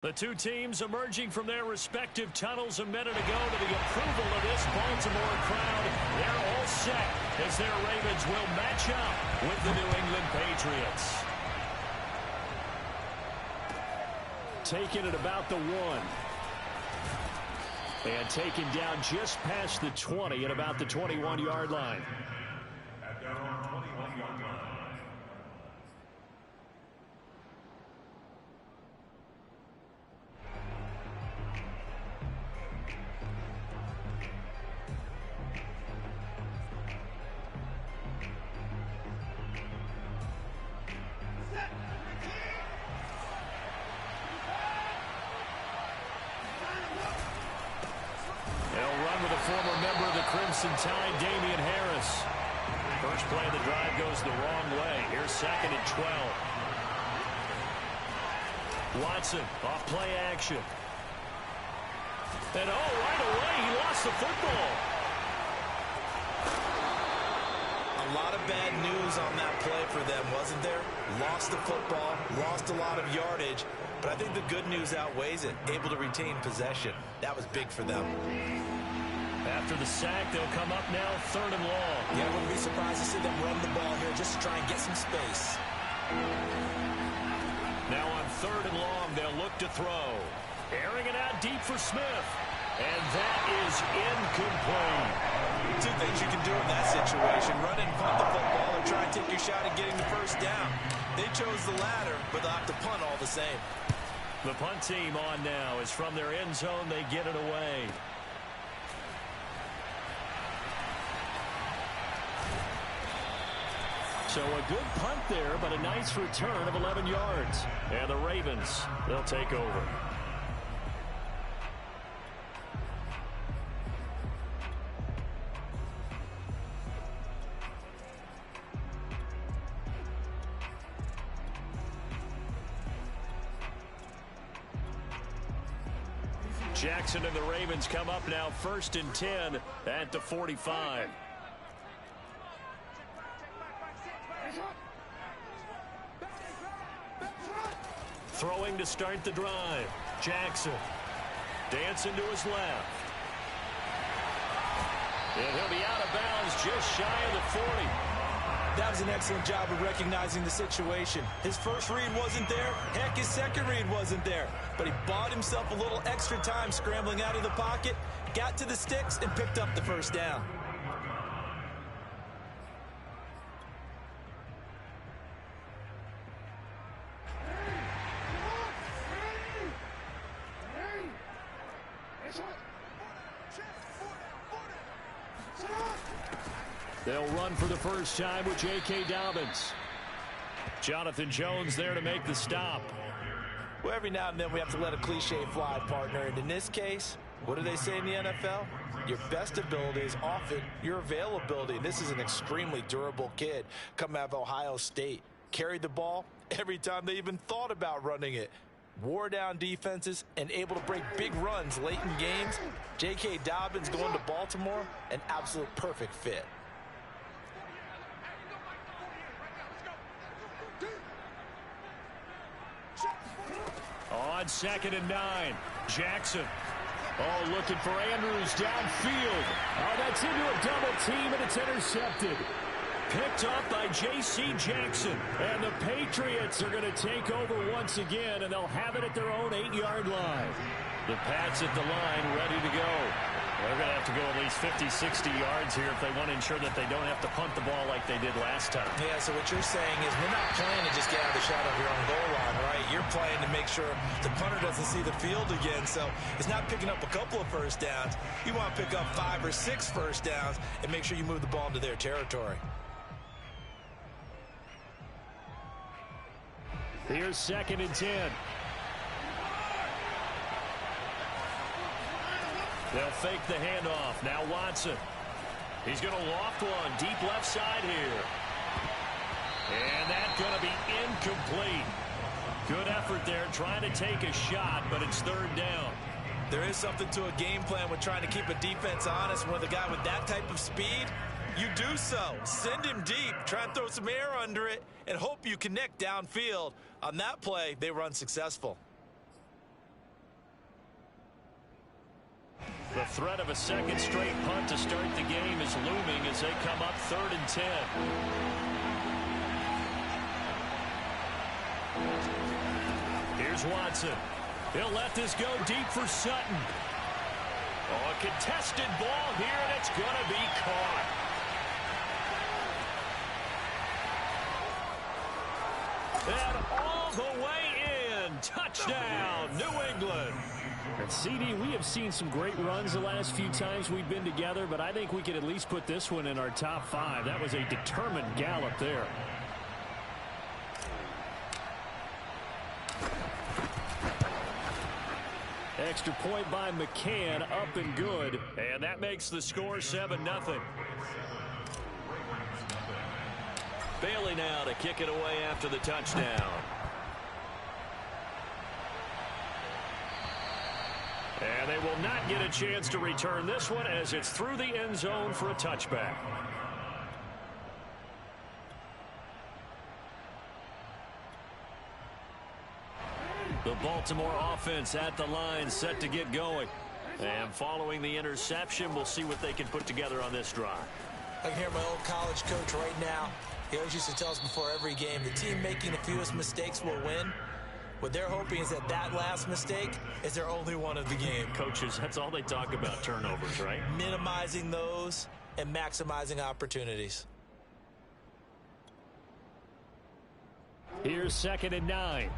The two teams emerging from their respective tunnels a minute ago to the approval of this Baltimore crowd. They're all set as their Ravens will match up with the New England Patriots. Taken at about the 1. And taken down just past the 20 at about the 21-yard line. At their own 21-yard line. Former member of the Crimson Tide, Damian Harris. First play of the drive goes the wrong way. Here's 2nd and 12. Watson off play action. And right away, he lost the football. A lot of bad news on that play for them, wasn't there? Lost the football, lost a lot of yardage, but I think the good news outweighs it. Able to retain possession. That was big for them. After the sack, they'll come up now 3rd and long. Yeah, I wouldn't be surprised to see them run the ball here just to try and get some space. Now on 3rd and long, they'll look to throw. Airing it out deep for Smith. And that is incomplete. Two things you can do in that situation. Run and punt the football or try and take your shot at getting the first down. They chose the latter, but they'll have to punt all the same. The punt team on now is from their end zone. They get it away. So a good punt there, but a nice return of 11 yards. And the Ravens, they'll take over. Jackson and the Ravens come up now 1st and 10 at the 45. Throwing to start the drive. Jackson. Dancing to his left. And he'll be out of bounds just shy of the 40. That was an excellent job of recognizing the situation. His first read wasn't there. Heck, his second read wasn't there. But he bought himself a little extra time scrambling out of the pocket, got to the sticks, and picked up the first down. They'll run for the first time with J.K. Dobbins. Jonathan Jones there to make the stop. Well, every now and then we have to let a cliche fly, partner. And in this case, what do they say in the NFL? Your best ability is often your availability. This is an extremely durable kid coming out of Ohio State. Carried the ball every time they even thought about running it. Wore down defenses and able to break big runs late in games. J.K. Dobbins going to Baltimore, an absolute perfect fit. On 2nd and 9, Jackson. Oh, looking for Andrews downfield. Oh, that's into a double team, and it's intercepted. Picked up by J.C. Jackson. And the Patriots are going to take over once again, and they'll have it at their own 8-yard line. The Pats at the line, ready to go. They're going to have to go at least 50, 60 yards here if they want to ensure that they don't have to punt the ball like they did last time. Yeah, so what you're saying is we're not playing to just get out of the shadow of your own goal line, right? You're playing to make sure the punter doesn't see the field again. So it's not picking up a couple of first downs. You want to pick up 5 or 6 first downs and make sure you move the ball into their territory. Here's 2nd and 10. They'll fake the handoff. Now Watson. He's going to loft one. Deep left side here. And that's going to be incomplete. Good effort there trying to take a shot, but it's 3rd down. There is something to a game plan with trying to keep a defense honest. When the guy with that type of speed, you do so. Send him deep. Try and throw some air under it and hope you connect downfield. On that play, they were unsuccessful. threat of a second straight punt to start the game is looming as they come up 3rd and 10. Here's Watson. He'll let this go deep for Sutton. Oh, a contested ball here, and it's going to be caught. And all the way in. Touchdown, New England. And CD, we have seen some great runs the last few times we've been together, but I think we could at least put this one in our top 5. That was a determined gallop there. Extra point by McCann, up and good. And that makes the score 7-0. Bailey now to kick it away after the touchdown. And they will not get a chance to return this one as it's through the end zone for a touchback. The Baltimore offense at the line, set to get going. And following the interception, we'll see what they can put together on this drive. I can hear my old college coach right now. He always used to tell us before every game, the team making the fewest mistakes will win. What they're hoping is that that last mistake is their only one of the game. Coaches, that's all they talk about, turnovers, right? Minimizing those and maximizing opportunities. Here's 2nd and 9.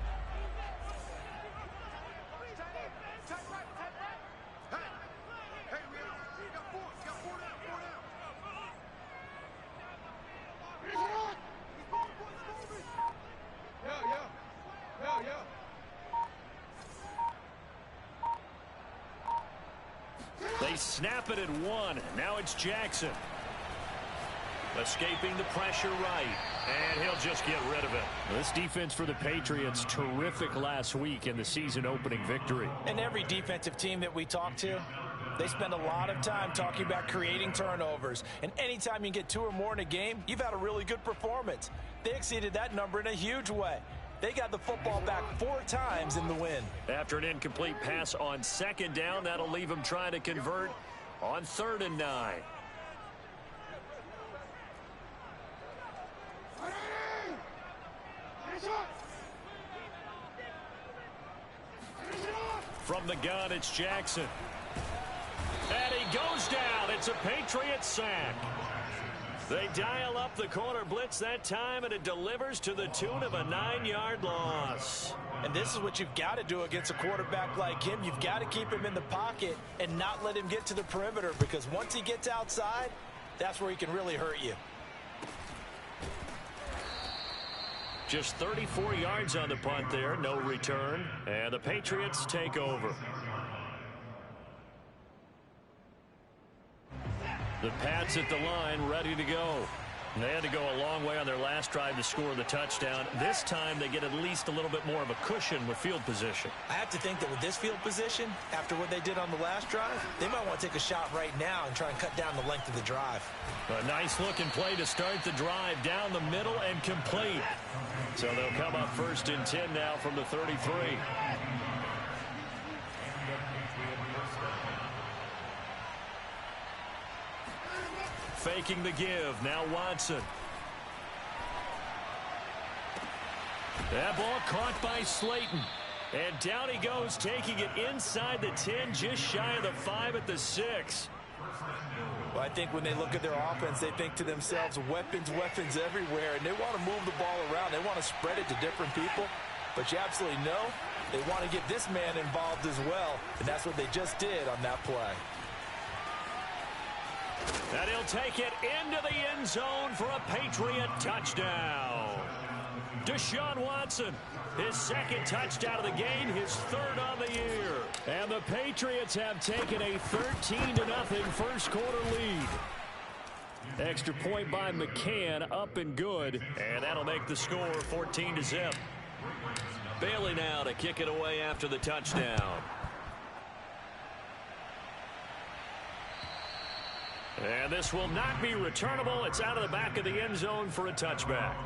They snap it at 1. Now it's Jackson. Escaping the pressure right. And he'll just get rid of it. This defense for the Patriots, terrific last week in the season-opening victory. And every defensive team that we talk to, they spend a lot of time talking about creating turnovers. And anytime you get 2 or more in a game, you've had a really good performance. They exceeded that number in a huge way. They got the football back 4 times in the win. After an incomplete pass on 2nd down, that'll leave them trying to convert on 3rd and 9. From the gun, it's Jackson. And he goes down. It's a Patriot sack. They dial up the corner blitz that time, and it delivers to the tune of a 9-yard loss. And this is what you've got to do against a quarterback like him. You've got to keep him in the pocket and not let him get to the perimeter, because once he gets outside, that's where he can really hurt you. Just 34 yards on the punt there, no return, and the Patriots take over. The Pats at the line, ready to go. They had to go a long way on their last drive to score the touchdown. This time they get at least a little bit more of a cushion with field position. I have to think that with this field position, after what they did on the last drive, they might want to take a shot right now and try and cut down the length of the drive. A nice looking play to start the drive down the middle and complete. So they'll come up 1st and 10 now from the 33. Faking the give. Now Watson. That ball caught by Slayton. And down he goes, taking it inside the 10, just shy of the 5 at the 6. Well, I think when they look at their offense, they think to themselves, weapons, weapons everywhere, and they want to move the ball around. They want to spread it to different people. But you absolutely know they want to get this man involved as well, and that's what they just did on that play. And he'll take it into the end zone for a Patriot touchdown. Deshaun Watson, his 2nd touchdown of the game, his 3rd on the year. And the Patriots have taken a 13-0 first quarter lead. Extra point by McCann, up and good. And that'll make the score 14-0. Bailey now to kick it away after the touchdown. And this will not be returnable. It's out of the back of the end zone for a touchback.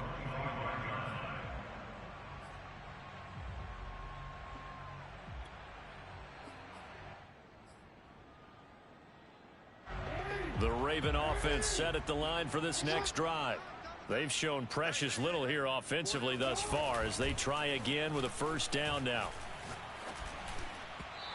The Raven offense set at the line for this next drive. They've shown precious little here offensively thus far as they try again with a first down now.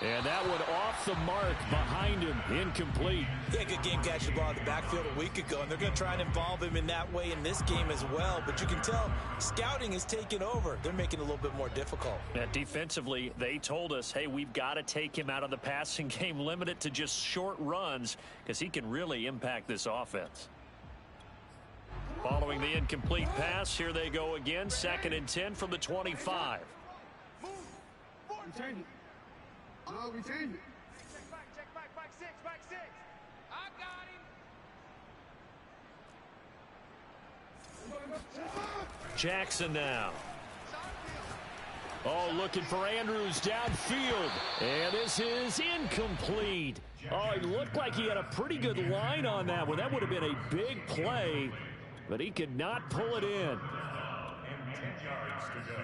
And that one off the mark behind him, incomplete. Yeah, good game catching the ball in the backfield a week ago, and they're going to try and involve him in that way in this game as well. But you can tell scouting is taking over. They're making it a little bit more difficult. Yeah, defensively, they told us, hey, we've got to take him out of the passing game, limit it to just short runs because he can really impact this offense. Following the incomplete pass, here they go again, 2nd and 10 from the 25. We change it. Check back six. I got him. Jackson now. Oh, looking for Andrews downfield. And this is incomplete. Oh, it looked like he had a pretty good line on that one. That would have been a big play, but he could not pull it in. And 10 yards to go.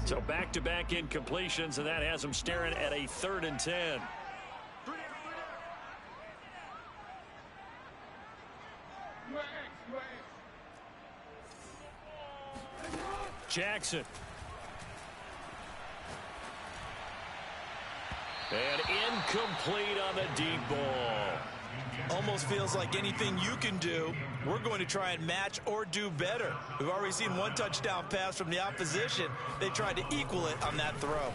So back-to-back incompletions, and that has them staring at a 3rd and 10. Jackson. And incomplete on the deep ball. Almost feels like anything you can do, we're going to try and match or do better. We've already seen one touchdown pass from the opposition. They tried to equal it on that throw.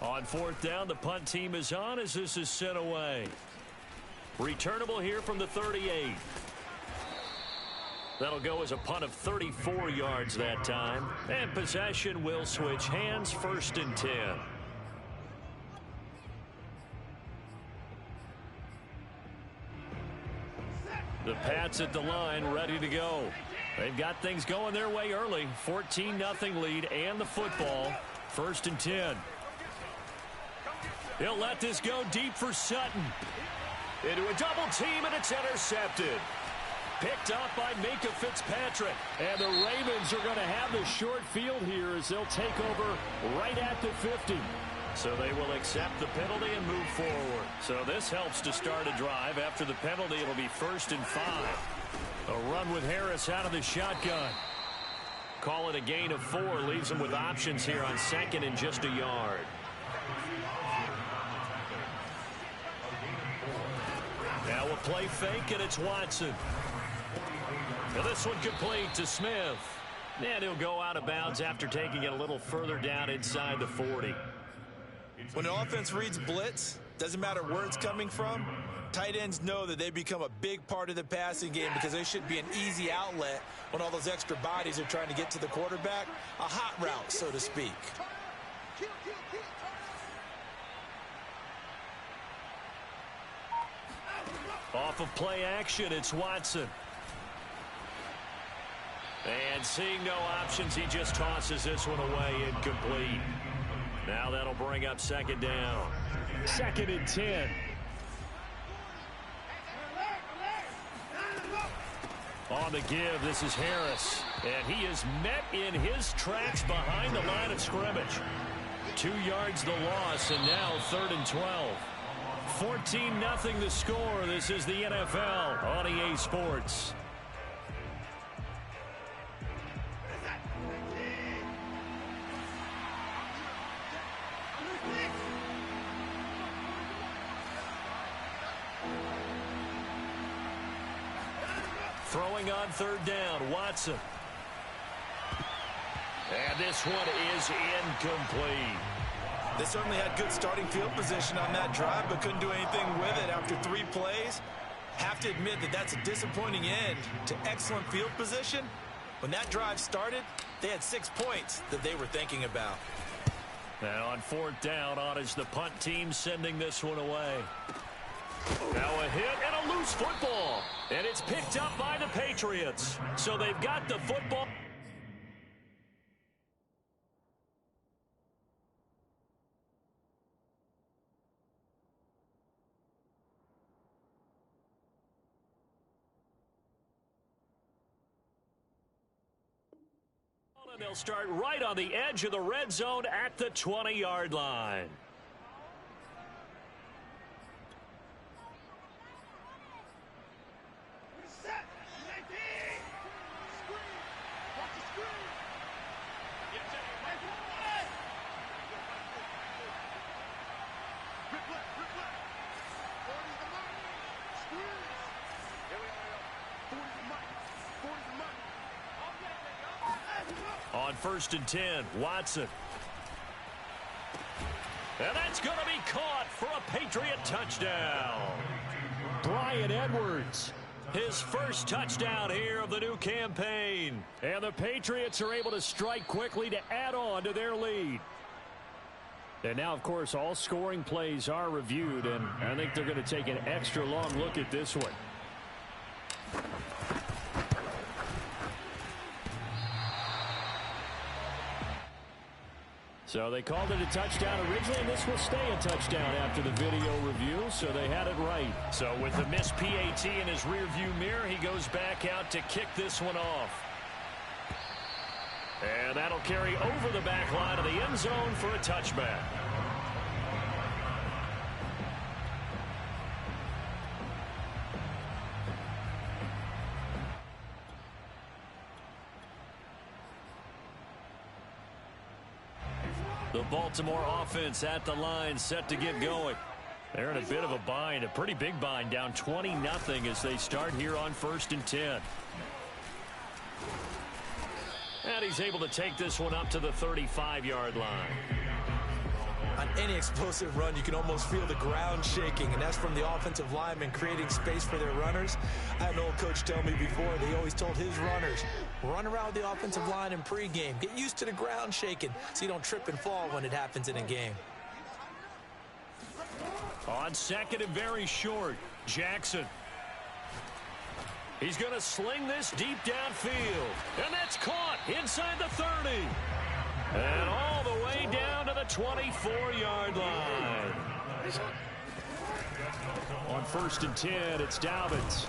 On 4th down, the punt team is on as this is sent away. Returnable here from the 38. That'll go as a punt of 34 yards that time. And possession will switch hands, 1st and 10. The Pats at the line, ready to go. They've got things going their way early. 14-0 lead and the football. 1st and 10. He'll let this go deep for Sutton. Into a double team, and it's intercepted. Picked up by Minkah Fitzpatrick. And the Ravens are going to have the short field here as they'll take over right at the 50. So they will accept the penalty and move forward. So this helps to start a drive. After the penalty, it'll be 1st and 5. A run with Harris out of the shotgun. Call it a gain of 4. Leaves them with options here on 2nd and just a yard. Now a play fake, and it's Watson. Now this one complete to Smith. And he'll go out of bounds after taking it a little further down inside the 40. When an offense reads blitz, doesn't matter where it's coming from, tight ends know that they become a big part of the passing game because they should be an easy outlet when all those extra bodies are trying to get to the quarterback. A hot route, so to speak. Off of play action, it's Watson. And seeing no options, he just tosses this one away, incomplete. Now that'll bring up 2nd down. 2nd and 10. On the give, this is Harris. And he is met in his tracks behind the line of scrimmage. 2 yards the loss, and now 3rd and 12. 14-0 the score. This is the NFL on EA Sports. Throwing on 3rd down, Watson. And this one is incomplete. They certainly had good starting field position on that drive, but couldn't do anything with it after 3 plays. Have to admit that that's a disappointing end to excellent field position. When that drive started, they had 6 points that they were thinking about. Now on 4th down, on is the punt team sending this one away. Now a hit and a loose football. And it's picked up by the Patriots. So they've got the football. And they'll start right on the edge of the red zone at the 20-yard line. On 1st and 10, Watson. And that's going to be caught for a Patriot touchdown. Bryan Edwards. His first touchdown here of the new campaign. And the Patriots are able to strike quickly to add on to their lead. And now, of course, all scoring plays are reviewed, and I think they're going to take an extra long look at this one. So they called it a touchdown originally, and this will stay a touchdown after the video review, so they had it right. So with the missed PAT in his rearview mirror, he goes back out to kick this one off. And that'll carry over the back line of the end zone for a touchback. The Baltimore offense at the line, set to get going. They're in a bit of a bind, a pretty big bind, down 20-0 as they start here on 1st and 10. And he's able to take this one up to the 35-yard line. On any explosive run, you can almost feel the ground shaking, and that's from the offensive linemen creating space for their runners. I had an old coach tell me before, they always told his runners, run around with the offensive line in pregame. Get used to the ground shaking so you don't trip and fall when it happens in a game. On 2nd and very short, Jackson. He's going to sling this deep downfield. And that's caught inside the 30. And all the way down to the 24-yard line. On 1st and 10, it's Dobbins.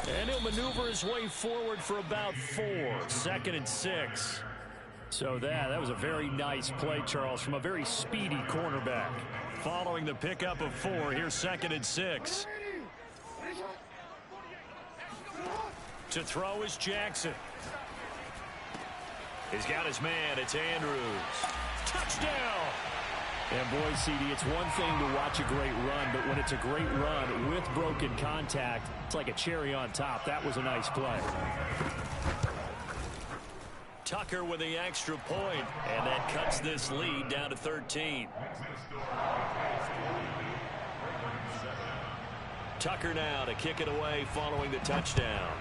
And he'll maneuver his way forward for about 4. 2nd and 6. So that was a very nice play, Charles, from a very speedy cornerback. Following the pickup of 4, here's 2nd and 6. To throw is Jackson. He's got his man. It's Andrews. Touchdown! And boy, CD, it's one thing to watch a great run, but when it's a great run with broken contact, it's like a cherry on top. That was a nice play. Tucker with the extra point, and that cuts this lead down to 13. Tucker now to kick it away following the touchdown.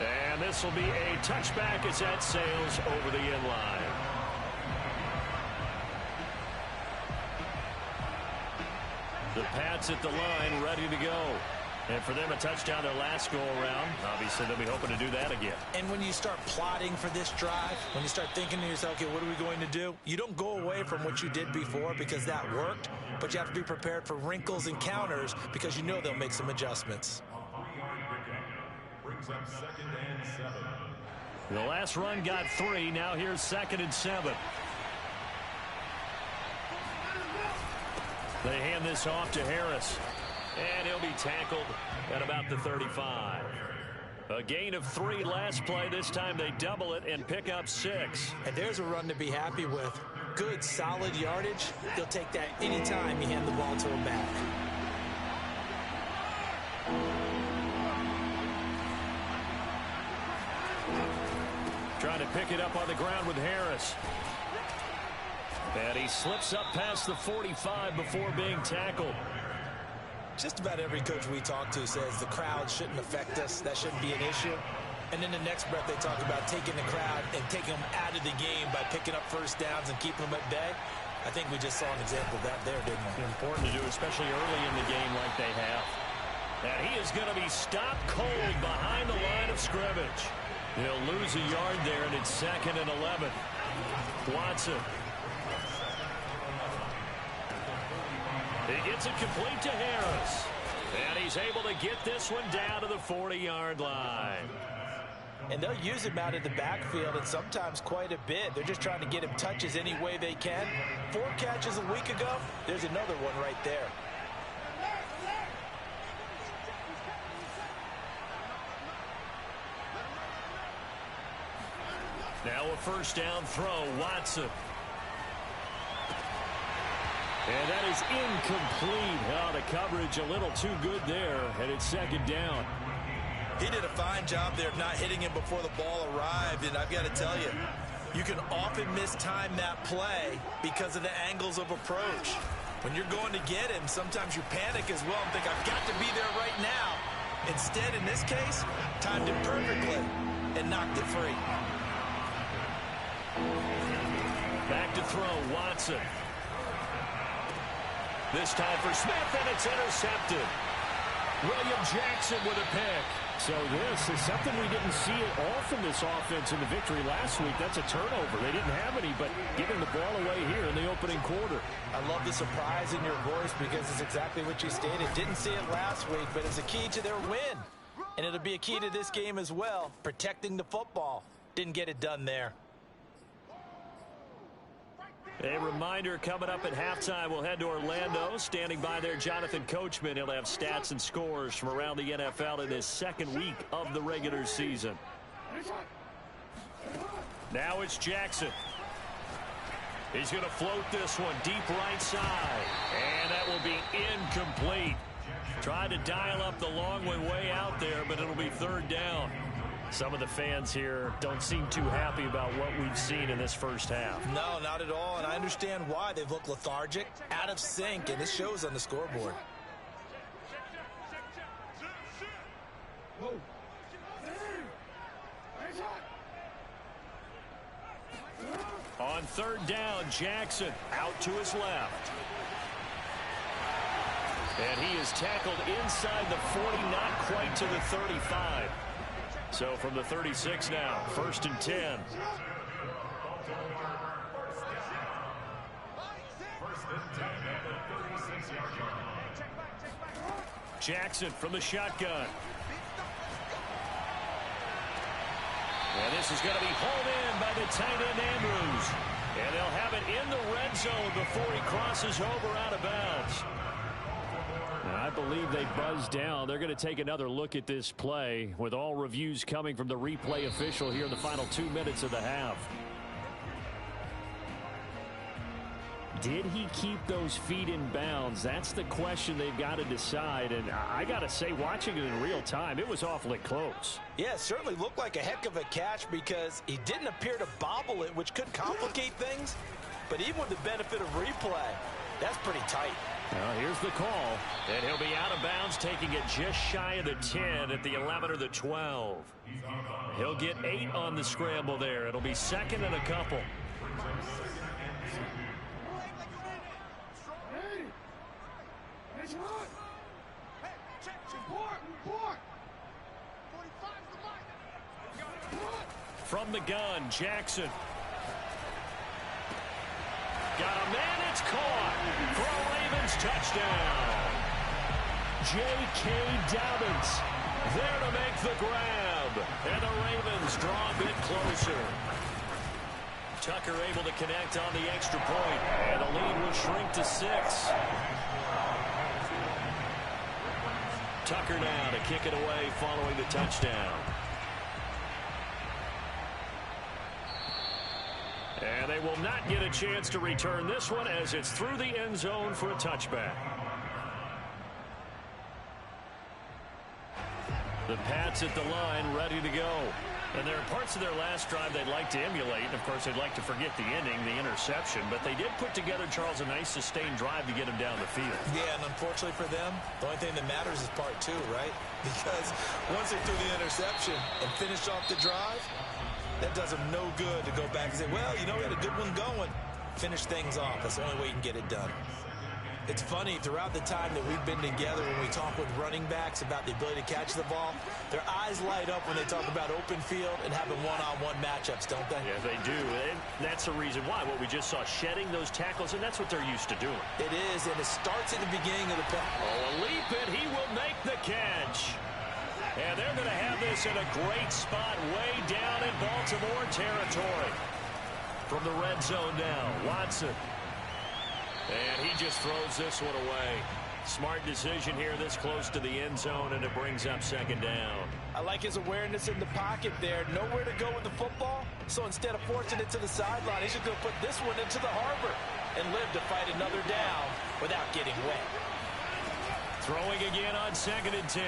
And this will be a touchback as that sails over the end line. The Pats at the line ready to go. And for them, a touchdown their last go-around. Obviously, they'll be hoping to do that again. And when you start plotting for this drive, when you start thinking to yourself, okay, what are we going to do? You don't go away from what you did before because that worked, but you have to be prepared for wrinkles and counters because you know they'll make some adjustments. Brings up 2nd and 7. The last run got 3. Now here's 2nd and 7. They hand this off to Harris. And he'll be tackled at about the 35. A gain of 3 last play. This time they double it and pick up 6. And there's a run to be happy with. Good, solid yardage. They'll take that anytime you hand the ball to him back. Trying to pick it up on the ground with Harris. And he slips up past the 45 before being tackled. Just about every coach we talk to says the crowd shouldn't affect us. That shouldn't be an issue. And then the next breath they talk about taking the crowd and taking them out of the game by picking up first downs and keeping them at bay. I think we just saw an example of that there, didn't we? Important to do, especially early in the game like they have. And he is going to be stopped cold behind the line of scrimmage. He'll lose a yard there, and it's 2nd and 11. Watson. He gets it complete to Harris. And he's he's able to get this one down to the 40-yard line. And they'll use him out in the backfield, and sometimes quite a bit. They're just trying to get him touches any way they can. 4 catches a week ago, there's another one right there. Now a first down throw, Watson. And that is incomplete. Oh, the coverage a little too good there, and it's second down. He did a fine job there of not hitting him before the ball arrived, and I've got to tell you, you can often mistime that play because of the angles of approach. When you're going to get him, sometimes you panic as well and think, I've got to be there right now. Instead, in this case, timed it perfectly and knocked it free. Back to throw, Watson. This time for Smith, and it's intercepted. William Jackson with a pick. So this is something we didn't see at all from this offense in the victory last week. That's a turnover. They didn't have any, but giving the ball away here in the opening quarter. I love the surprise in your voice because it's exactly what you stated. Didn't see it last week, but it's a key to their win. And it'll be a key to this game as well, protecting the football. Didn't get it done there. A reminder, coming up at halftime, we'll head to Orlando. Standing by there, Jonathan Coachman. He'll have stats and scores from around the NFL in this second week of the regular season. Now it's Jackson. He's going to float this one deep right side. And that will be incomplete. Tried to dial up the long one way out there, but it'll be third down. Some of the fans here don't seem too happy about what we've seen in this first half. No, not at all, and I understand why. They've looked lethargic, out of sync, and it shows on the scoreboard. On third down, Jackson out to his left. And he is tackled inside the 40, not quite to the 35. So from the 36 now, first and 10. Jackson from the shotgun. And this is going to be hauled in by the tight end Andrews. And they'll have it in the red zone before he crosses over out of bounds. And I believe they buzzed down. They're going to take another look at this play with all reviews coming from the replay official here in the final 2 minutes of the half. Did he keep those feet in bounds? That's the question they've got to decide. And I got to say, watching it in real time, it was awfully close. Yeah, it certainly looked like a heck of a catch because he didn't appear to bobble it, which could complicate things. But even with the benefit of replay, that's pretty tight. Well, here's the call. And he'll be out of bounds, taking it just shy of the 10 at the 11 or the 12. He'll get 8 on the scramble there. It'll be second and a couple. From the gun, Jackson. Got a man, it's caught for a Ravens touchdown. J.K. Dobbins there to make the grab. And the Ravens draw a bit closer. Tucker able to connect on the extra point. And the lead will shrink to 6. Tucker now to kick it away following the touchdown. And they will not get a chance to return this one as it's through the end zone for a touchback. The Pats at the line ready to go. And there are parts of their last drive they'd like to emulate. And, of course, they'd like to forget the ending, the interception. But they did put together, Charles, a nice sustained drive to get him down the field. Yeah, and unfortunately for them, the only thing that matters is part 2, right? Because once they threw the interception and finished off the drive, that does them no good to go back and say, well, you know, we had a good one going. Finish things off. That's the only way you can get it done. It's funny, throughout the time that we've been together, when we talk with running backs about the ability to catch the ball, their eyes light up when they talk about open field and having one-on-one matchups, don't they? Yeah, they do. And that's the reason why. What we just saw, shedding those tackles, and that's what they're used to doing. It is, and it starts at the beginning of the play. Oh, a leap, and he will make the And they're going to have this in a great spot way down in Baltimore territory. From the red zone now, Watson. And he just throws this one away. Smart decision here this close to the end zone, and it brings up second down. I like his awareness in the pocket there. Nowhere to go with the football, so instead of forcing it to the sideline, he's just going to put this one into the harbor and live to fight another down without getting wet. Throwing again on 2nd and 10.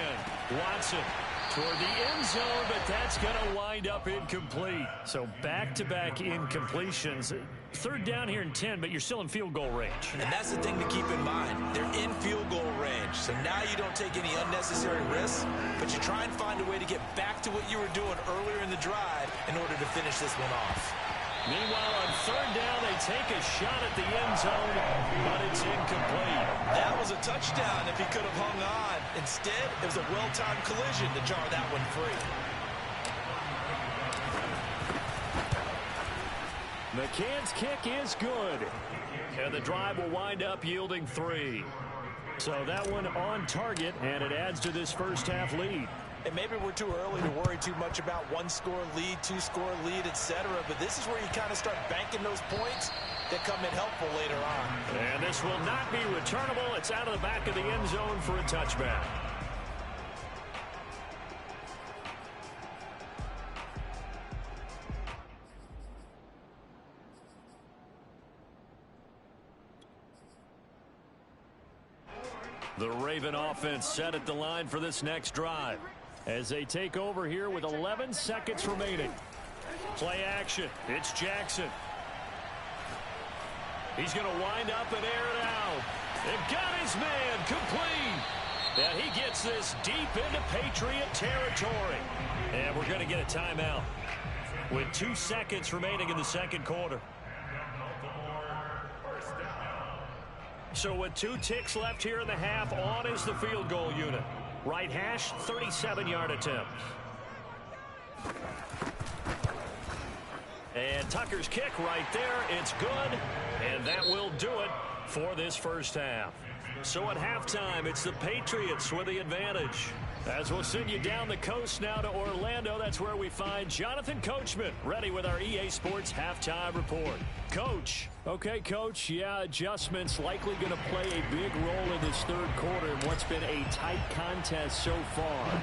Watson toward the end zone, but that's going to wind up incomplete. So back-to-back incompletions. 3rd down here in 10, but you're still in field goal range. And that's the thing to keep in mind. They're in field goal range. So now you don't take any unnecessary risks, but you try and find a way to get back to what you were doing earlier in the drive in order to finish this one off. Meanwhile, on 3rd down, they take a shot at the end zone, but it's incomplete. That was a touchdown if he could have hung on. Instead, it was a well-timed collision to jar that one free. McCann's kick is good. And the drive will wind up yielding 3. So that one on target, and it adds to this first half lead. And maybe we're too early to worry too much about 1-score lead, 2-score lead, etc. But this is where you kind of start banking those points that come in helpful later on. And this will not be returnable. It's out of the back of the end zone for a touchback. The Raven offense set at the line for this next drive as they take over here with 11 seconds remaining. Play action. It's Jackson. He's going to wind up and air it out. They've got his man complete. And he gets this deep into Patriot territory. And we're going to get a timeout with 2 seconds remaining in the second quarter. So with 2 ticks left here in the half, on is the field goal unit. Right hash, 37-yard attempt. And Tucker's kick right there. It's good. And that will do it for this first half. So at halftime, it's the Patriots with the advantage. As we'll send you down the coast now to Orlando, that's where we find Jonathan Coachman ready with our EA Sports halftime report. Coach. Okay, Coach. Yeah, adjustments likely going to play a big role in this third quarter in what's been a tight contest so far.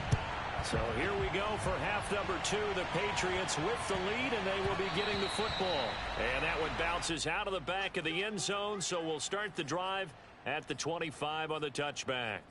So here we go for half number 2. The Patriots with the lead, and they will be getting the football. And that one bounces out of the back of the end zone, so we'll start the drive at the 25 on the touchback.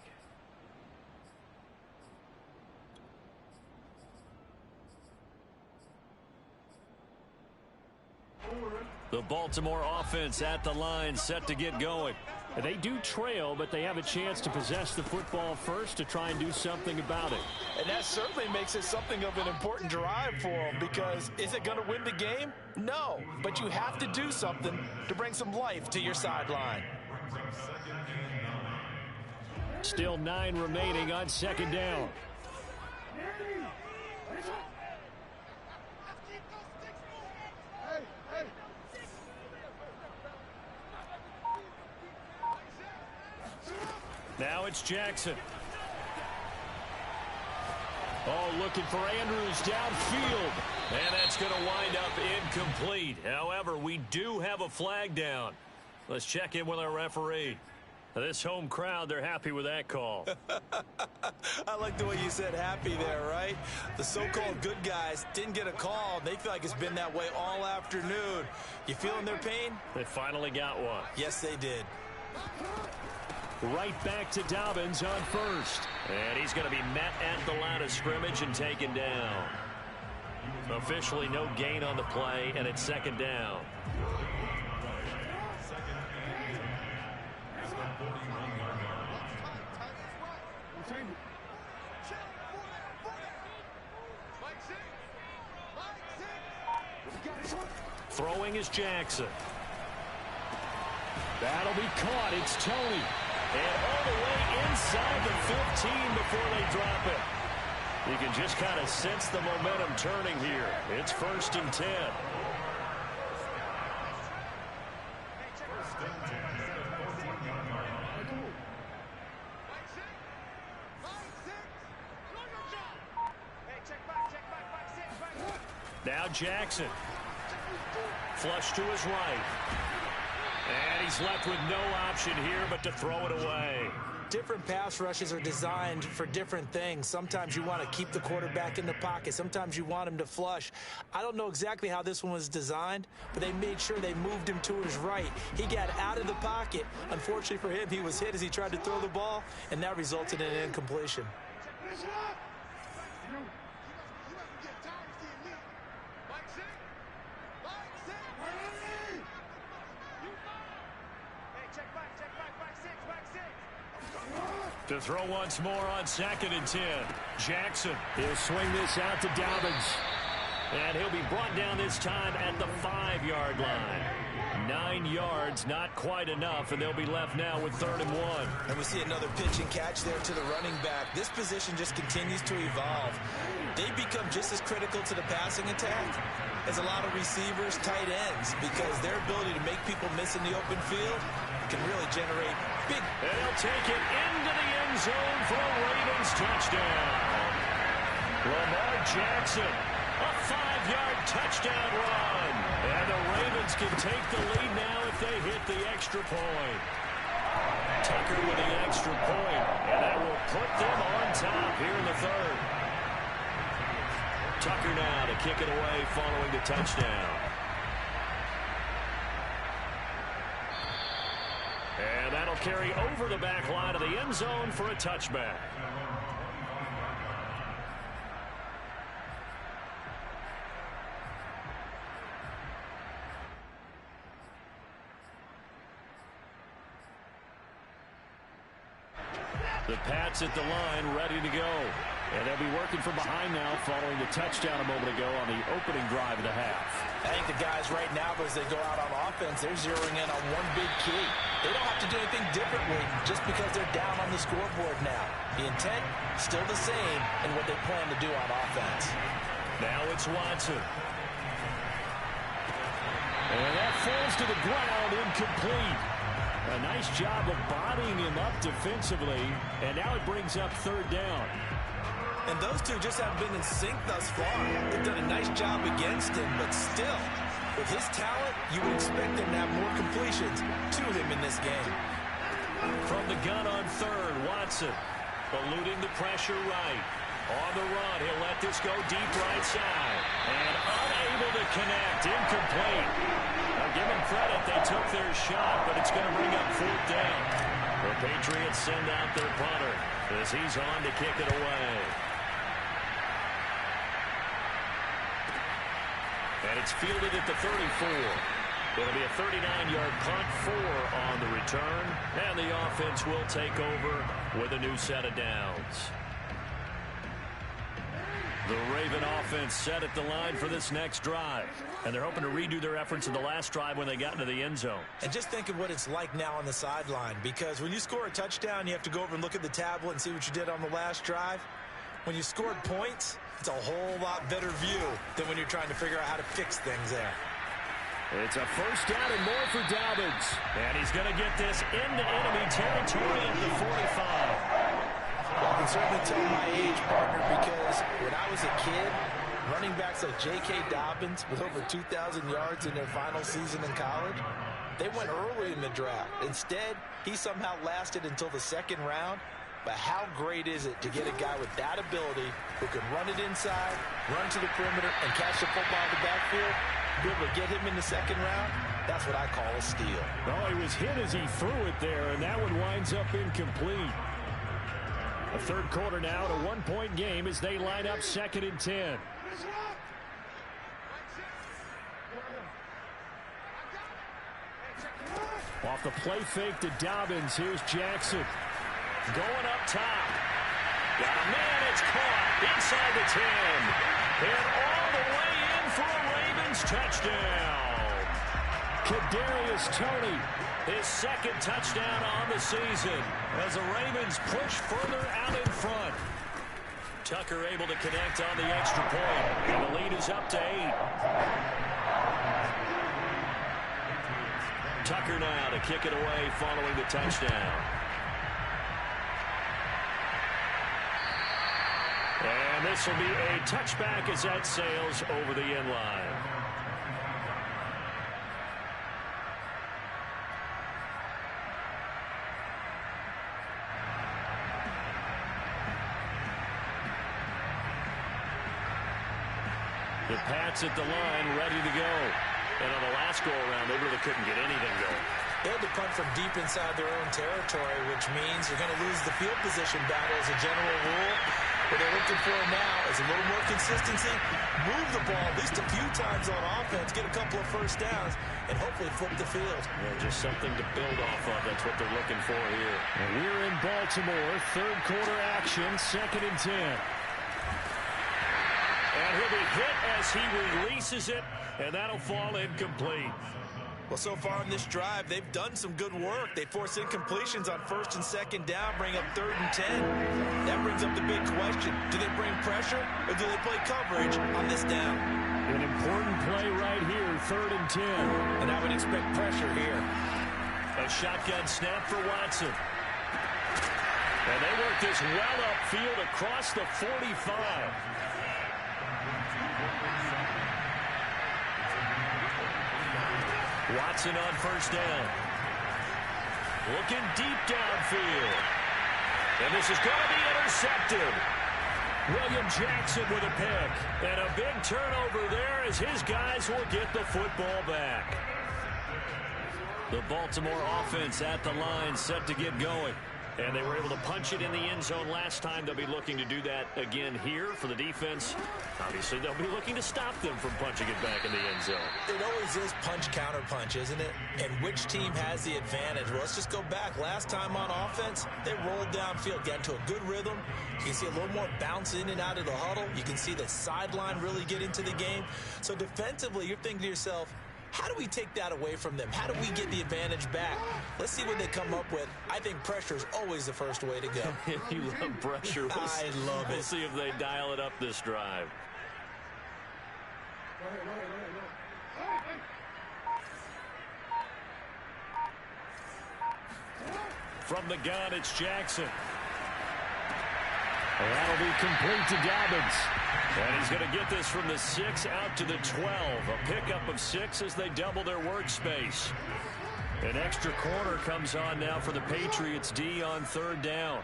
The Baltimore offense at the line, set to get going. They do trail, but they have a chance to possess the football first to try and do something about it. And that certainly makes it something of an important drive for them, because is it going to win the game? No, but you have to do something to bring some life to your sideline. Still 9 remaining on 2nd down. Now it's Jackson. Oh, looking for Andrews downfield. And that's going to wind up incomplete. However, we do have a flag down. Let's check in with our referee. This home crowd, they're happy with that call. I like the way you said happy there, right? The so-called good guys didn't get a call. They feel like it's been that way all afternoon. You feeling their pain? They finally got one. Yes, they did. Right back to Dobbins on first. And he's going to be met at the line of scrimmage and taken down. Officially no gain on the play, and it's 2nd down. Throwing is Jackson. That'll be caught. It's Tony. And all the way inside the 15 before they drop it. You can just kind of sense the momentum turning here. It's 1st and 10. Now Jackson. Flush to his right. And he's left with no option here but to throw it away. Different pass rushes are designed for different things. Sometimes you want to keep the quarterback in the pocket. Sometimes you want him to flush. I don't know exactly how this one was designed, but they made sure they moved him to his right. He got out of the pocket. Unfortunately for him, he was hit as he tried to throw the ball, and that resulted in an incompletion. To throw once more on 2nd and 10. Jackson. He'll swing this out to Dobbins. And he'll be brought down this time at the 5-yard line. 9 yards, not quite enough, and they'll be left now with 3rd and 1. And we see another pitch and catch there to the running back. This position just continues to evolve. They become just as critical to the passing attack as a lot of receivers, tight ends, because their ability to make people miss in the open field can really generate big. And they'll take it into the end zone for a Ravens touchdown. Lamar Jackson, a 5-yard touchdown run. And the Ravens can take the lead now if they hit the extra point. Tucker with the extra point, and that will put them on top here in the 3rd. Tucker now to kick it away following the touchdown. And that'll carry over the back line of the end zone for a touchback. The Pats at the line, ready to go. And they'll be working from behind now following the touchdown a moment ago on the opening drive of the half. I think the guys right now, as they go out on offense, they're zeroing in on one big key. They don't have to do anything differently just because they're down on the scoreboard now. The intent, still the same in what they plan to do on offense. Now it's Watson. And that falls to the ground, incomplete. A nice job of bodying him up defensively, and now it brings up 3rd down. And those two just haven't been in sync thus far. They've done a nice job against him, but still, with his talent, you would expect him to have more completions to him in this game. From the gun on 3rd, Watson eluding the pressure right. On the run, he'll let this go deep right side. And unable to connect, incomplete. Now give them credit, they took their shot, but it's going to bring up 4th down. The Patriots send out their punter as he's on to kick it away. And it's fielded at the 34. It'll be a 39-yard punt, 4 on the return. And the offense will take over with a new set of downs. The Raven offense set at the line for this next drive. And they're hoping to redo their efforts in the last drive when they got into the end zone. And just think of what it's like now on the sideline. Because when you score a touchdown, you have to go over and look at the tablet and see what you did on the last drive. When you scored points, it's a whole lot better view than when you're trying to figure out how to fix things there. It's a 1st down and more for Dobbins. And he's going to get this into enemy territory at the 45. Well, I can certainly tell my age, partner, because when I was a kid, running backs like J.K. Dobbins with over 2,000 yards in their final season in college, they went early in the draft. Instead, he somehow lasted until the 2nd round. But how great is it to get a guy with that ability who can run it inside, run to the perimeter, and catch the football in the backfield? Be able to get him in the 2nd round? That's what I call a steal. Oh, he was hit as he threw it there, and that one winds up incomplete. A 3rd quarter now, a 1-point game as they line up 2nd and 10. Off the play fake to Dobbins, here's Jackson. Going up top. Got a man, it's caught inside the 10. And all the way in for a Ravens touchdown. Kadarius Toney, his 2nd touchdown on the season as the Ravens push further out in front. Tucker able to connect on the extra point, and the lead is up to 8. Tucker now to kick it away following the touchdown. And this will be a touchback as that sails over the end line. The Pats at the line, ready to go. And on the last go-around, they really couldn't get anything going. They had to punt from deep inside their own territory, which means you're going to lose the field position battle as a general rule. What they're looking for now is a little more consistency, move the ball at least a few times on offense, get a couple of first downs, and hopefully flip the field. Yeah, just something to build off of. That's what they're looking for here. And we're in Baltimore. Third quarter action, 2nd and 10. And he'll be hit as he releases it, and that'll fall incomplete. Well, so far in this drive, they've done some good work. They force incompletions on 1st and 2nd down, bring up 3rd and 10. That brings up the big question. Do they bring pressure, or do they play coverage on this down? An important play right here, 3rd and 10. And I would expect pressure here. A shotgun snap for Watson. And they work this well upfield across the 45. Watson on 1st down. Looking deep downfield. And this is going to be intercepted. William Jackson with a pick. And a big turnover there as his guys will get the football back. The Baltimore offense at the line, set to get going. And they were able to punch it in the end zone last time. They'll be looking to do that again here for the defense. Obviously, they'll be looking to stop them from punching it back in the end zone. It always is punch-counter-punch, isn't it? And which team has the advantage? Well, let's just go back. Last time on offense, they rolled downfield, got into a good rhythm. You can see a little more bounce in and out of the huddle. You can see the sideline really get into the game. So defensively, you're thinking to yourself, how do we take that away from them? How do we get the advantage back? Let's see what they come up with. I think pressure is always the first way to go. You love pressure. I love it. We'll see if they dial it up this drive. From the gun, it's Jackson. And that'll be complete to Dobbins. And he's going to get this from the 6 out to the 12. A pickup of 6 as they double their workspace. An extra corner comes on now for the Patriots D on 3rd down.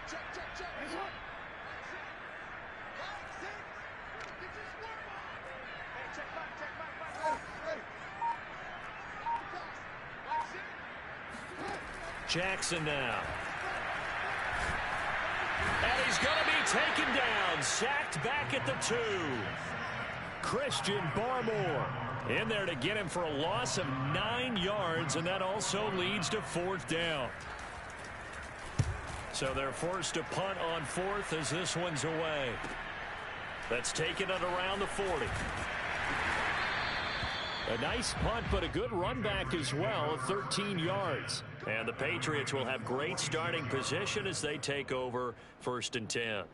Jackson now. And he's going to be taken down, sacked back at the 2. Christian Barmore in there to get him for a loss of 9 yards, and that also leads to 4th down. So they're forced to punt on 4th as this one's away. That's taken at around the 40. A nice punt, but a good run back as well, 13 yards. And the Patriots will have great starting position as they take over 1st and 10.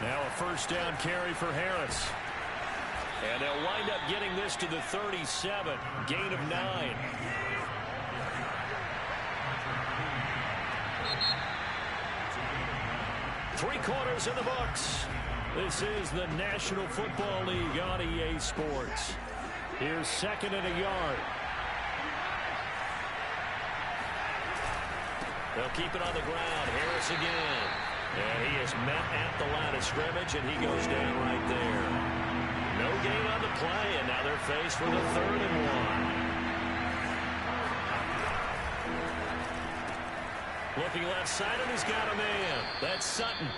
Now a 1st down carry for Harris. And they'll wind up getting this to the 37, gain of 9. Three quarters in the books. This is the National Football League on EA Sports. Here's 2nd and a yard. They'll keep it on the ground. Harris again. And he is met at the line of scrimmage, and he goes down right there. No gain on the play, and now they're faced with a 3rd and 1. Looking left side, and he's got a man. That's Sutton.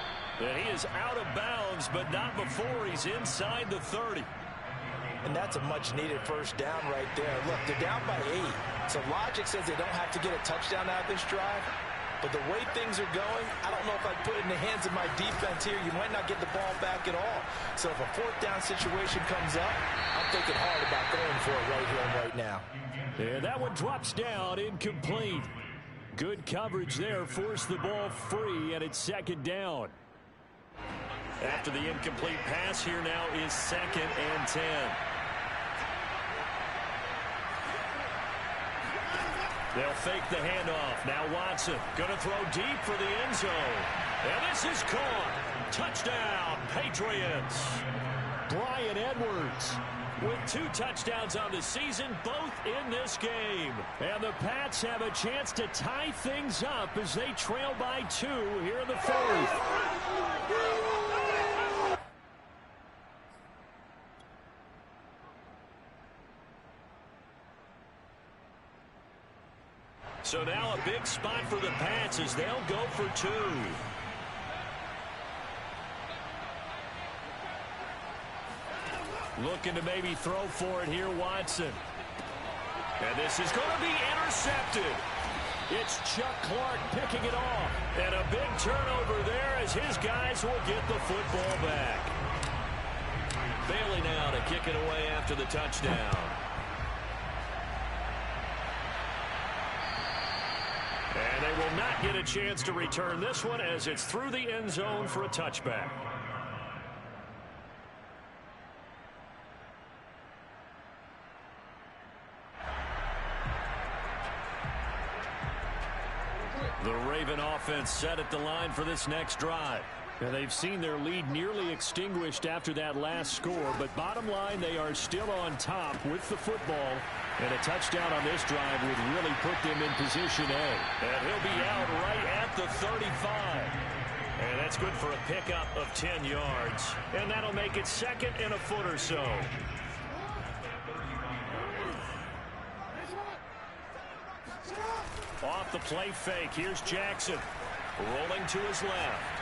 And he is out of bounds, but not before he's inside the 30. And that's a much-needed 1st down right there. Look, they're down by 8. So logic says they don't have to get a touchdown out of this drive. But the way things are going, I don't know if I'd put it in the hands of my defense here. You might not get the ball back at all. So if a 4th down situation comes up, I'm thinking hard about going for it right here and right now. And that one drops down, incomplete. Good coverage there, forced the ball free, and it's 2nd down. After the incomplete pass, here now is 2nd and 10. They'll fake the handoff. Now Watson going to throw deep for the end zone. And this is caught. Touchdown, Patriots. Bryan Edwards with 2 touchdowns on the season, both in this game. And the Pats have a chance to tie things up as they trail by 2 here in the 4th. So now a big spot for the Pats as they'll go for 2. Looking to maybe throw for it here, Watson. And this is going to be intercepted. It's Chuck Clark picking it off. And a big turnover there as his guys will get the football back. Bailey now to kick it away after the touchdown. And they will not get a chance to return this one as it's through the end zone for a touchback. The Raven offense set at the line for this next drive. And they've seen their lead nearly extinguished after that last score, but bottom line, they are still on top with the football. And a touchdown on this drive would really put them in position A. And he'll be out right at the 35. And that's good for a pickup of 10 yards. And that'll make it 2nd and a foot or so. Off the play fake. Here's Jackson. Rolling to his left.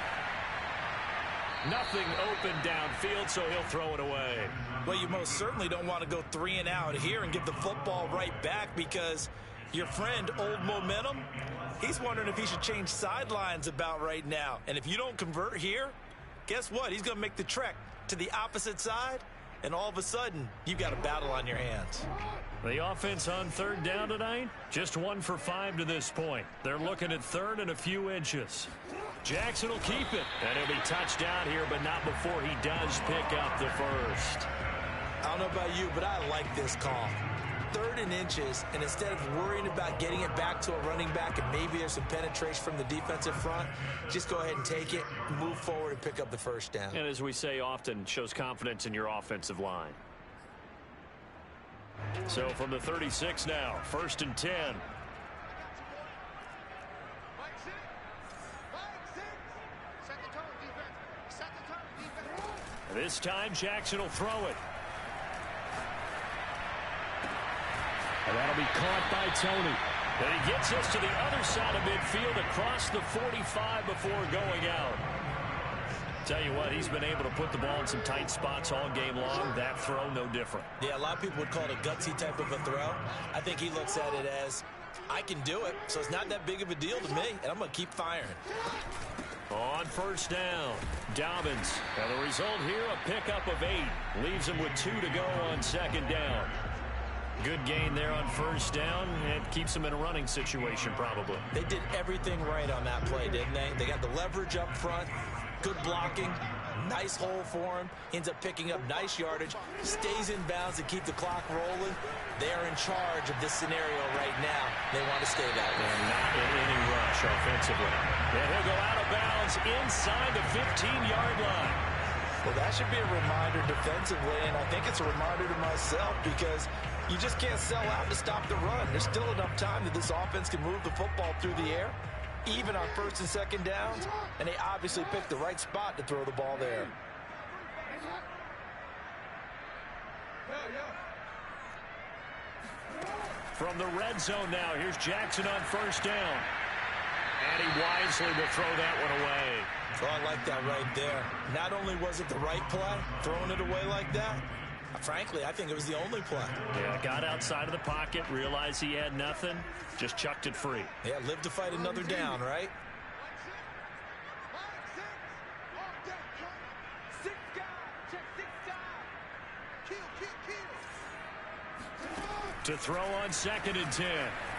Nothing open downfield, so he'll throw it away. Well, you most certainly don't want to go 3 and out here and give the football right back because your friend, Old Momentum, he's wondering if he should change sidelines about right now. And if you don't convert here, guess what? He's going to make the trek to the opposite side, and all of a sudden, you've got a battle on your hands. The offense on 3rd down tonight, just 1 for 5 to this point. They're looking at 3rd and a few inches. Jackson will keep it, and he'll be touched down here, but not before he does pick up the first. I don't know about you, but I like this call. 3rd and inches, and instead of worrying about getting it back to a running back and maybe there's some penetration from the defensive front, just go ahead and take it, move forward, and pick up the first down. And as we say often, shows confidence in your offensive line. So from the 36 now, 1st and 10. This time, Jackson will throw it. And that'll be caught by Tony. And he gets us to the other side of midfield across the 45 before going out. Tell you what, he's been able to put the ball in some tight spots all game long. That throw, no different. Yeah, a lot of people would call it a gutsy type of a throw. I think he looks at it as, I can do it, so it's not that big of a deal to me, and I'm going to keep firing. On 1st down, Dobbins. And the result here, a pickup of 8. Leaves him with 2 to go on 2nd down. Good gain there on 1st down. It keeps him in a running situation, probably. They did everything right on that play, didn't they? They got the leverage up front, good blocking, nice hole for him. Ends up picking up nice yardage, stays in bounds to keep the clock rolling. They are in charge of this scenario right now. They want to stay that way. And not in any rush offensively. And he'll go out of bounds inside the 15-yard line. Well, that should be a reminder defensively, and I think it's a reminder to myself because you just can't sell out to stop the run. There's still enough time that this offense can move the football through the air, even on 1st and 2nd downs, and they obviously picked the right spot to throw the ball there. From the red zone now, here's Jackson on 1st down. And he wisely will throw that one away. Well, I like that right there. Not only was it the right play, throwing it away like that, frankly, I think it was the only play. Yeah, got outside of the pocket, realized he had nothing, just chucked it free. Yeah, live to fight another down, right? To throw on 2nd and 10.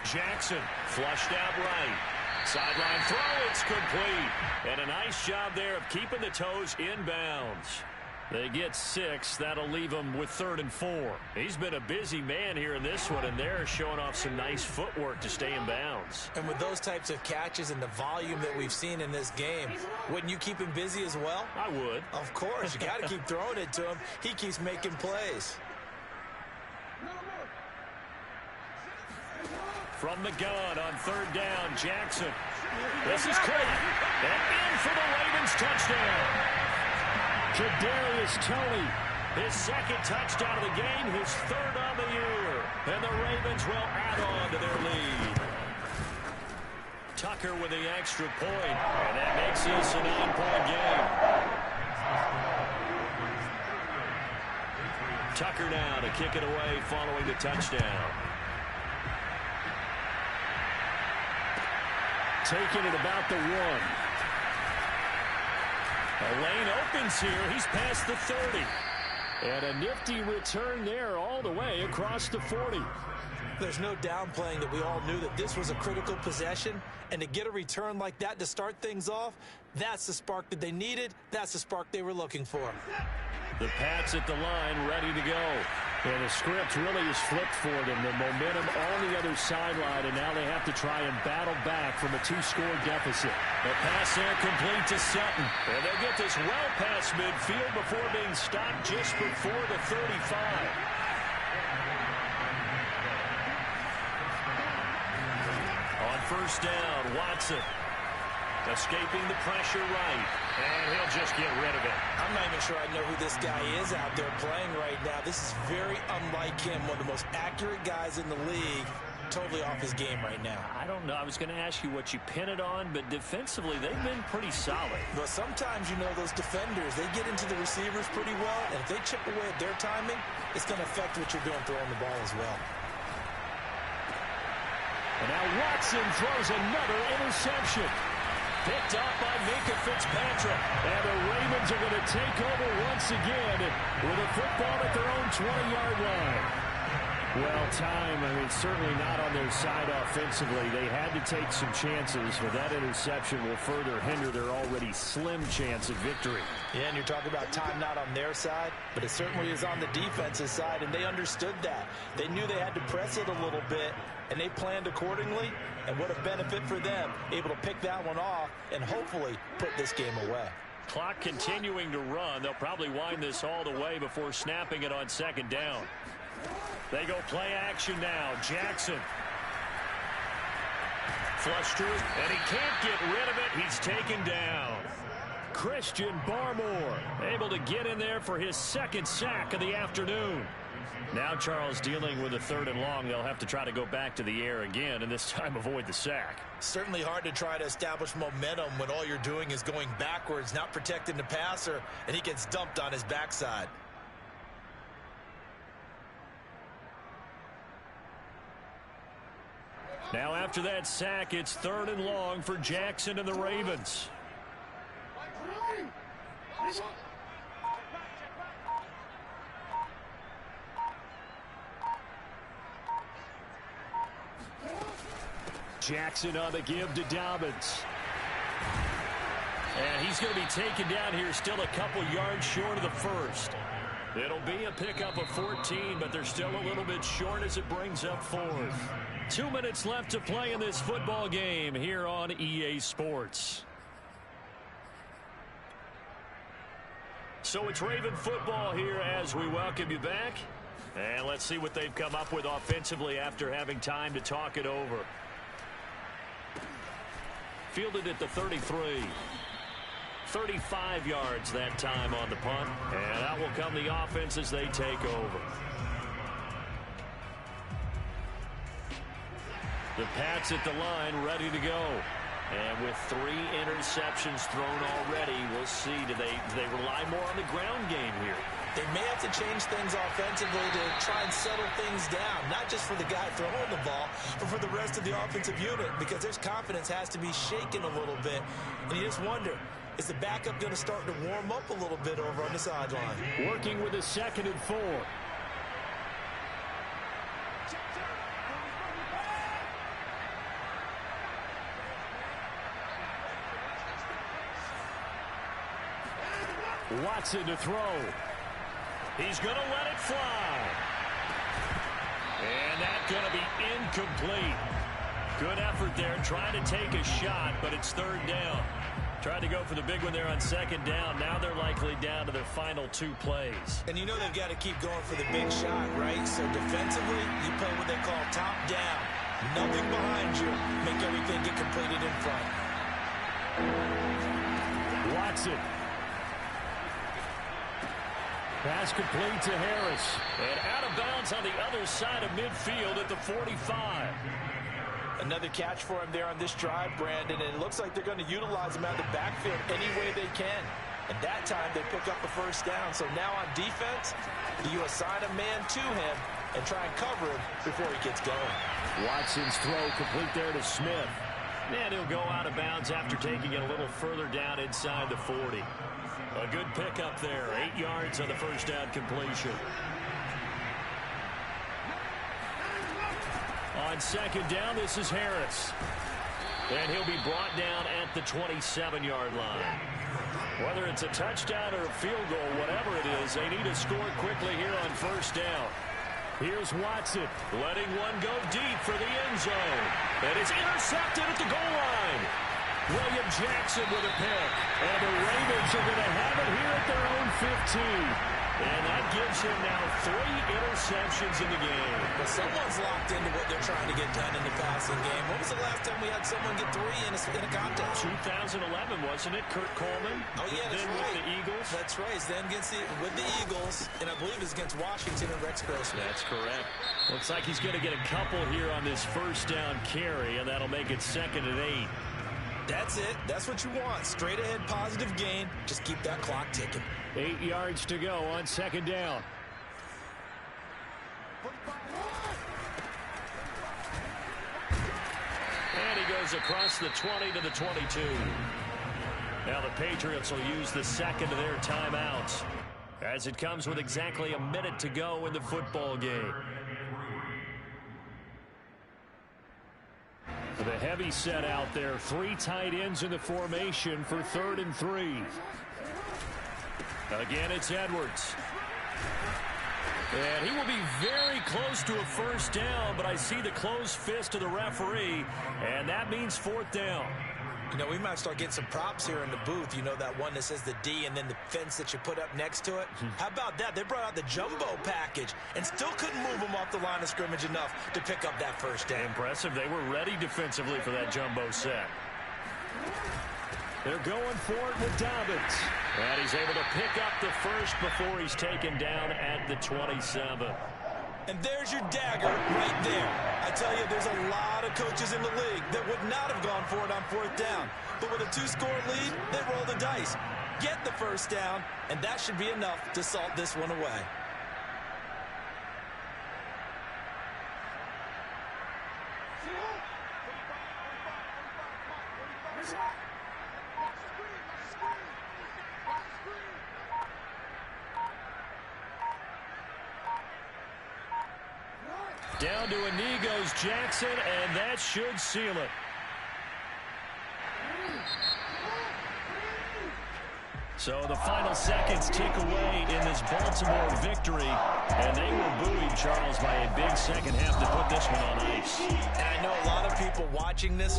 Jackson flushed out right. Sideline throw, it's complete. And a nice job there of keeping the toes in bounds. They get 6. That'll leave him with 3rd and 4. He's been a busy man here in this one, and they're showing off some nice footwork to stay in bounds. And with those types of catches and the volume that we've seen in this game, wouldn't you keep him busy as well? I would. Of course. You got to keep throwing it to him. He keeps making plays. From the gun on 3rd down, Jackson. This is caught. And in for the Ravens touchdown. Kadarius Toney, his 2nd touchdown of the game, his 3rd on the year. And the Ravens will add on to their lead. Tucker with the extra point, and that makes this a 9-point game. Tucker now to kick it away following the touchdown. Taking it about the 1. A lane opens here. He's past the 30. And a nifty return there all the way across the 40. There's no downplaying that we all knew that this was a critical possession. And to get a return like that to start things off, that's the spark that they needed. That's the spark they were looking for. The Pats at the line ready to go. And the script really is flipped for them. The momentum on the other sideline, and now they have to try and battle back from a 2-score deficit. The pass there complete to Sutton. And they'll get this well past midfield before being stopped just before the 35. On 1st down, Watson. Escaping the pressure right. And he'll just get rid of it. I'm not even sure I know who this guy is out there playing right now. This is very unlike him, one of the most accurate guys in the league. Totally off his game right now. I don't know. I was going to ask you what you pin it on, but defensively, they've been pretty solid. But sometimes, you know, those defenders, they get into the receivers pretty well, and if they chip away at their timing, it's going to affect what you're doing throwing the ball as well. And now Watson throws another interception. Picked up by Minkah Fitzpatrick. And the Ravens are going to take over once again with a football at their own 20-yard line. Well, certainly not on their side offensively. They had to take some chances, but that interception will further hinder their already slim chance of victory. Yeah, and you're talking about time not on their side, but it certainly is on the defensive side, and they understood that. They knew they had to press it a little bit, and they planned accordingly, and what a benefit for them, able to pick that one off and hopefully put this game away. Clock continuing to run. They'll probably wind this all the way before snapping it on 2nd down. They go play action now. Jackson. Flush to it, and he can't get rid of it. He's taken down. Christian Barmore able to get in there for his 2nd sack of the afternoon. Now Charles dealing with a 3rd and long. They'll have to try to go back to the air again, and this time avoid the sack. Certainly hard to try to establish momentum when all you're doing is going backwards, not protecting the passer, and he gets dumped on his backside. Now after that sack, it's 3rd and long for Jackson and the Ravens. Jackson on the give to Dobbins. And he's going to be taken down here still a couple yards short of the 1st. It'll be a pickup of 14, but they're still a little bit short as it brings up 4th. 2 minutes left to play in this football game here on EA Sports. So it's Raven football here as we welcome you back. And let's see what they've come up with offensively after having time to talk it over. Fielded at the 33. 35 yards that time on the punt. And out will come the offense as they take over. The Pats at the line ready to go. And with 3 interceptions thrown already, we'll see. Do they rely more on the ground game here? They may have to change things offensively to try and settle things down, not just for the guy throwing the ball, but for the rest of the offensive unit, because their confidence has to be shaken a little bit. And you just wonder, is the backup going to start to warm up a little bit over on the sideline? Working with a 2nd and 4. Watson to throw. He's going to let it fly. And that's going to be incomplete. Good effort there, trying to take a shot, but it's third down. Tried to go for the big one there on second down. Now they're likely down to their final 2 plays. And you know they've got to keep going for the big shot, right? So defensively, you play what they call top down. Nothing behind you. Make everything get completed in front. Watson. Pass complete to Harris. And out of bounds on the other side of midfield at the 45. Another catch for him there on this drive, Brandon, and it looks like they're going to utilize him out of the backfield any way they can. And that time they pick up the first down. So now on defense, you assign a man to him and try and cover him before he gets going. Watson's throw complete there to Smith. And he'll go out of bounds after taking it a little further down inside the 40. A good pickup there. 8 yards on the first down completion. On second down, this is Harris. And he'll be brought down at the 27-yard line. Whether it's a touchdown or a field goal, whatever it is, they need to score quickly here on first down. Here's Watson, letting one go deep for the end zone. And it's intercepted at the goal line. William Jackson with a pick. And the Ravens are going to have it here at their own 15. And that gives him now 3 interceptions in the game. Well, someone's locked into what they're trying to get done in the passing game. When was the last time we had someone get 3 in a contest? 2011, wasn't it? Kurt Coleman. Oh, yeah, that's right. With the Eagles. That's right. It's then with the Eagles, and I believe it's against Washington and Rex Grossman. That's correct. Looks like he's going to get a couple here on this first down carry, and that'll make it 2nd and 8. That's it. That's what you want. Straight ahead, positive gain. Just keep that clock ticking. 8 yards to go on second down. And he goes across the 20 to the 22. Now the Patriots will use the second of their timeouts, as it comes with exactly a minute to go in the football game. The heavy set out there. 3 tight ends in the formation for 3rd and 3. Again, it's Edwards. And he will be very close to a first down, but I see the closed fist of the referee, and that means 4th down. You know, we might start getting some props here in the booth. You know, that one that says the D and then the fence that you put up next to it? How about that? They brought out the jumbo package and still couldn't move them off the line of scrimmage enough to pick up that first down. Impressive. They were ready defensively for that jumbo set. They're going for it with Dobbins. And he's able to pick up the first before he's taken down at the 27. And there's your dagger right there. I tell you, there's a lot of coaches in the league that would not have gone for it on 4th down. But with a 2-score lead, they roll the dice. Get the first down, and that should be enough to salt this one away. Down to a knee goes Jackson, and that should seal it. So the final seconds tick away in this Baltimore victory, and they were buoyed, Charles, by a big second half to put this one on ice. And I know a lot of people watching this